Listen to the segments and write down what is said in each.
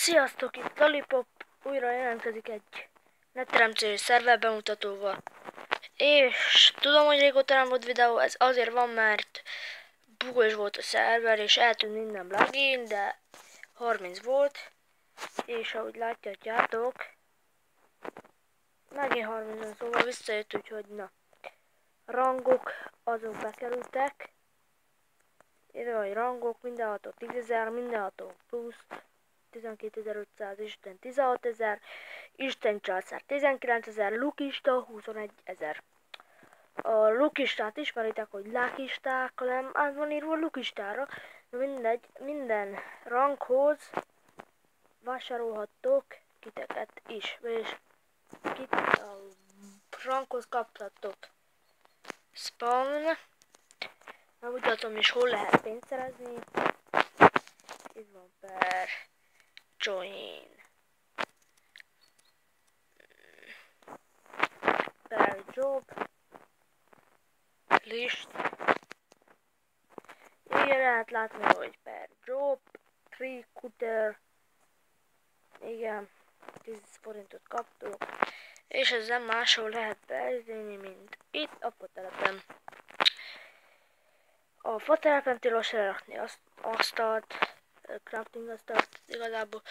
Sziasztok, itt Lollipop újra jelentkezik egy netteremtős szerver bemutatóval. És tudom, hogy régóta nem volt videó, ez azért van, mert bugos volt a szerver, és eltűnt minden plugin, de 30 volt. És ahogy látjátok, megint 30, szóval visszajött, úgyhogy na. Rangok, azok bekerültek. Ide vagy rangok, mindenható 10.000, mindenható plusz. 12.500, Isten 16.000, Isten császár 19.000, Lukista 21.000. A Lukistát ismeritek, hogy Lákisták, nem át van írva Lukistára, de mindegy, minden ranghoz vásárolhattok kiteket is, és kit a ranghoz kaphattok. Spawn, megmutatom is, hol lehet pénzt szerezni. Itt van per join. Per job. List. Igen, lehet látni, hogy per job. Recruiter. Igen, 10 forintot kaptuk. És ezzel máshol lehet beállítani, mint itt a fatelepen. A fatelepen tilos elrakni asztalt, crafting asztalt igazából,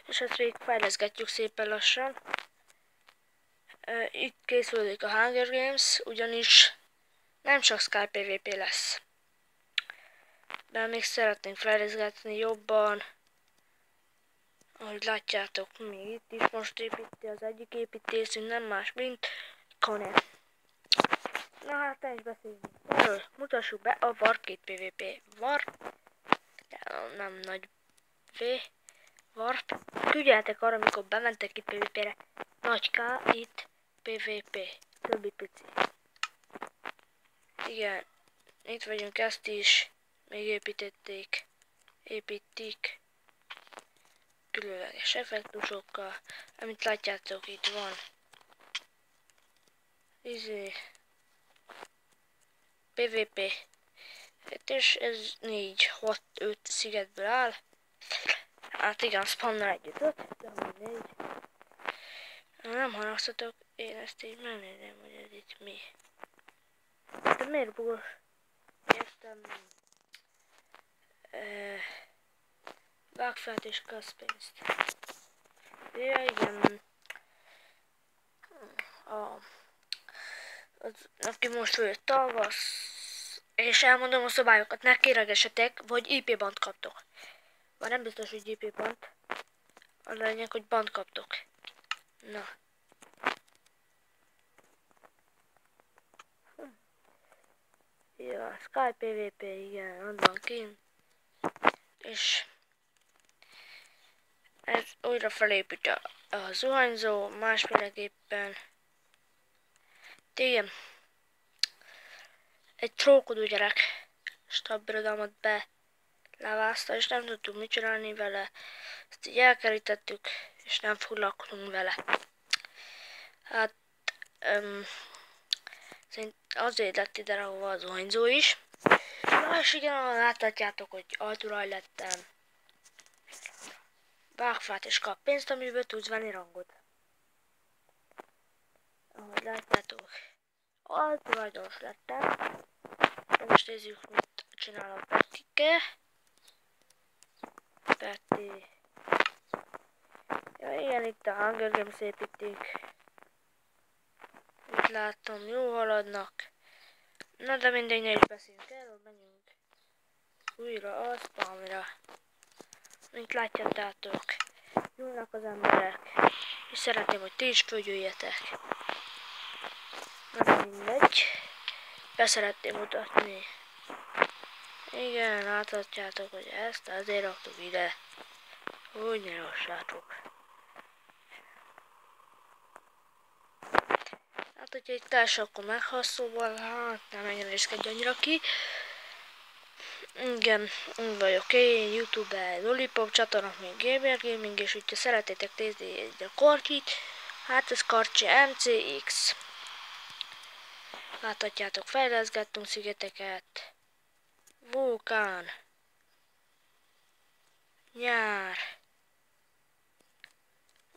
és ezt végig fejleszgetjük szépen lassan. Itt készülődik a Hunger Games, ugyanis nem csak Sky PvP lesz, de még szeretnénk fejleszgetni jobban. Ahogy látjátok, még itt is most építi az egyik építésünk, nem más, mint Kone. Na hát, te is beszéljünk erről. Mutassuk be a Warp 2 PvP. Warp, nem nagy V, Warp. Küldjetek arra, amikor bementek itt PvP-re. Nagy K, itt PvP. Többi pici. Igen, itt vagyunk, ezt is még építik különleges effektusokkal, amit látjátok, itt van PvP, és ez 4, 6, 5 szigetből áll. Hát igen, spawnnal együtt 5, de mindegy. Nem haragszhatok, én ezt így megnézem, hogy ez itt mi. De miért bugos? Értem. Vág felt és kasz pénzt. Ja, igen. Aki most jött tavasz, és elmondom a szabályokat, ne kéregessetek, vagy IP bant kaptok. Már nem biztos, hogy IP bant. Az lényeg, hogy bant kaptok. Na. Ja, Sky PvP, igen, ott van kint. És ez újra felépít a zuhanyzó, másféleképpen. Igen. Egy trókodó gyerek stab birodalmat belevázta, és nem tudtuk mit csinálni vele. Ezt így elkerítettük, és nem foglalkozunk vele. Hát, szerint azért lett ide ahova az zuhanyzó is. Na és igen, láthatjátok, hogy alturaj lettem. Vágfát és kap pénzt, amiből tudsz venni rangot. Ahogy látjátok, alturajdonos lettem. De most nézzük, mit csinál a Petike. Peti. Ja igen, itt a Hunger Games építik. Itt látom, jó haladnak. Na de mindegy, ne is beszéljünk erről, menjünk újra a spamra. Mint látjátok, nyúlnak az emberek, és szeretném, hogy ti is följöjjetek. Na de mindegy, beszeretném mutatni. Igen, láthatjátok, hogy ezt azért raktuk ide, hogy ne lassátok. Hát, hogyha itt társ, akkor meghaszolva, hát nem engedészkedj annyira ki. Igen, úgy vagyok én, YouTube-en, Lollipop csatorna, még Gamer Gaming, és hogyha szeretnétek nézni egy a Karcsit, hát ez Karcsi MCX. Láthatjátok, fejleszgettünk szigeteket. Vulkán. Nyár.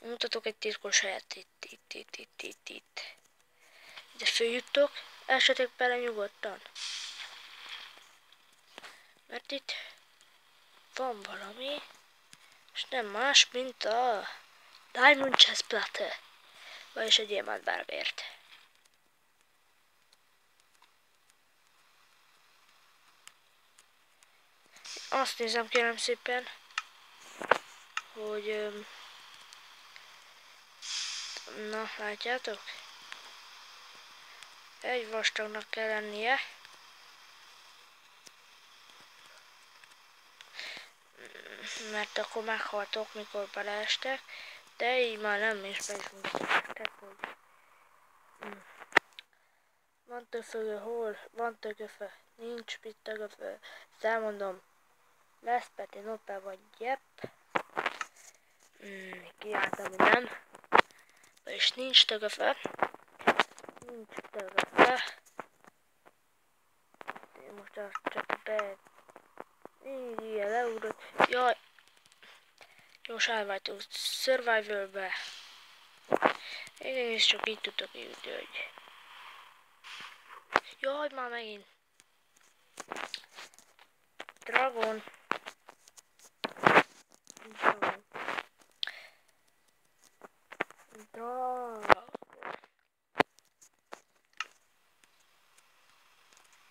Mutatok egy titkos helyet itt. De följuttok, esetek bele nyugodtan. Mert itt van valami, és nem más, mint a Diamond Chest Plate, vagyis egy gyémántbárbért. Azt nézem kérem szépen, hogy na, látjátok? Egy vastagnak kell lennie. Mert akkor meghaltok, mikor beleestek. De így már nem is be is mutatok, hogy van töfögő, hol van tököfe, nincs mit tököfe. Ezt elmondom. Lesz Peti Nope vagy Jepp. Kiálltam, hogy nem. És nincs tököfe. Nincs tököfe. Én most azt csak be... Igen, leugrott. Jaj. Most elváltunk Survival-be. Igen, és csak így tudok jutni, hogy... Jaj, már megint. Dragon.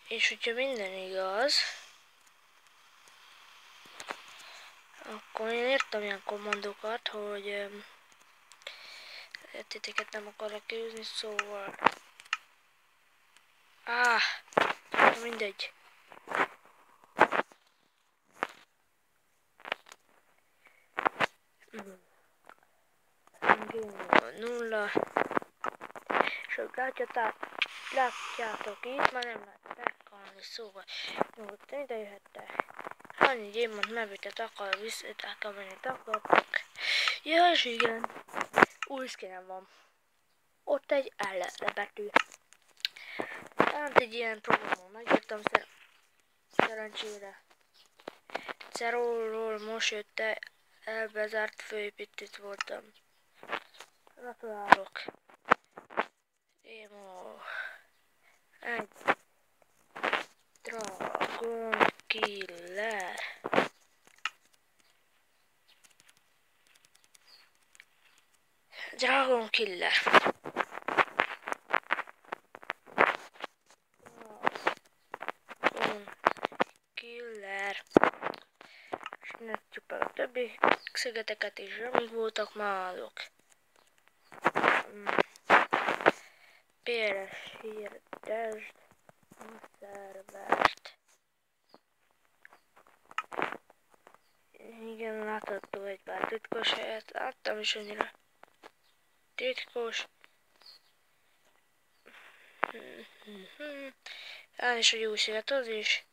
És hogyha minden igaz, akkor én írtam ilyen kommandókat, hogy titeket nem akarok kiűzni, szóval... mindegy. Nulla. És hogy látjátok itt, már nem lehet meghalni, szóval nyugodtan ide jöhettek. Annyi gyémánt mevőtet akar visszaták, amennyit akartok. Ja, és igen, új skinem van. Ott egy L betű. Tehát egy ilyen programon megírtam szerencsére. Cerolról most jött elbezárt főépítőt voltam. Gratulálok. Démo. Egy Dragon Killer. Dragon Killer. Dragon Killer. És nézzük meg a többi szigeteket is, amíg voltak már azok. Például hirdesd a szervert. Igen, látható egy pár titkos helyet, láttam is annyira titkos. És egy új sziget az is.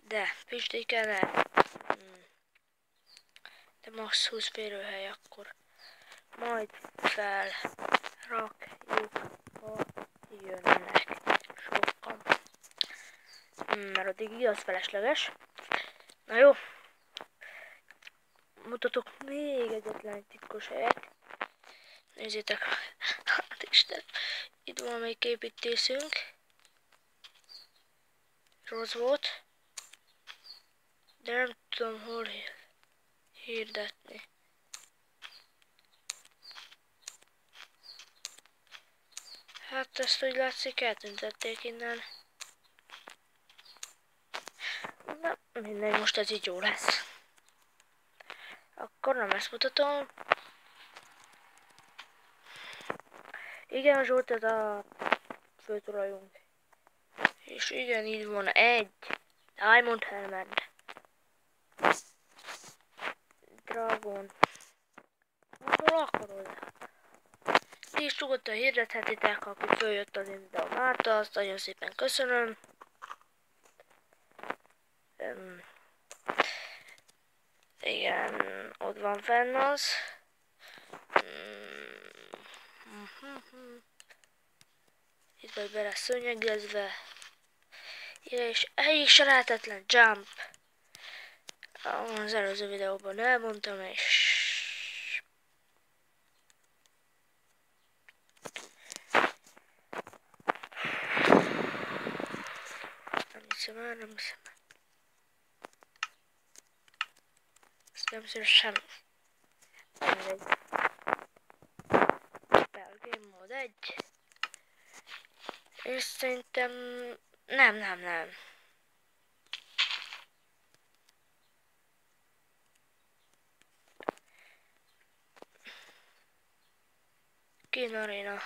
De, pistéken nem. De max 20 férőhely akkor. Majd felrakjuk, ha jönnek sokan. Mert addig igaz felesleges. Na jó. Mutatok még egyetlen titkos helyet. Nézzétek. Hát Isten. Itt van még építészünk. Rossz volt. De nem tudom hol hirdetni. Hát ezt úgy látszik eltüntették innen. Na, mindegy, most ez így jó lesz. Akkor nem ezt mutatom. Igen, Zsolt, ez a főtulajunk. És igen, így van egy Diamond Helmet. Dragon. Hol akarod? Ti is nyugodtan hirdethetitek, aki följött az én videóm által, azt nagyon szépen köszönöm. Igen, ott van fenn az. Itt vagy bele szőnyegezve. És egyik se lehetetlen jump. Az előző videóban elmondtam, és nem hiszem el. Ezt nem szívesen. Mindegy. Game Mode 1. És szerintem nem. Kin Arena.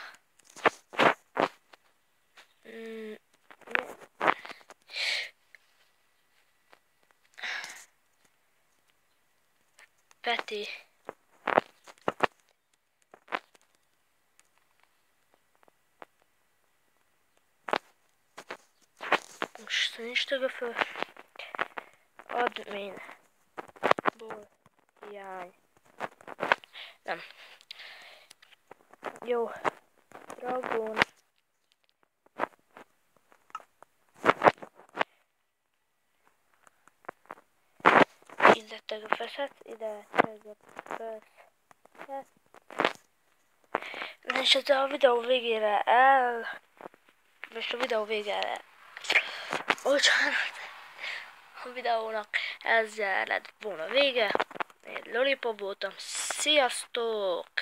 Peti. Most nincs föl. Admin. Ból. Hiány. Nem. Jó. Dragon. Ide teg a feszet, ide teg a feszet. És ez a videó végére most a videó végére. Bocsánat. A videónak ezzel lett volna vége. Én Lollipop voltam. Sziasztok!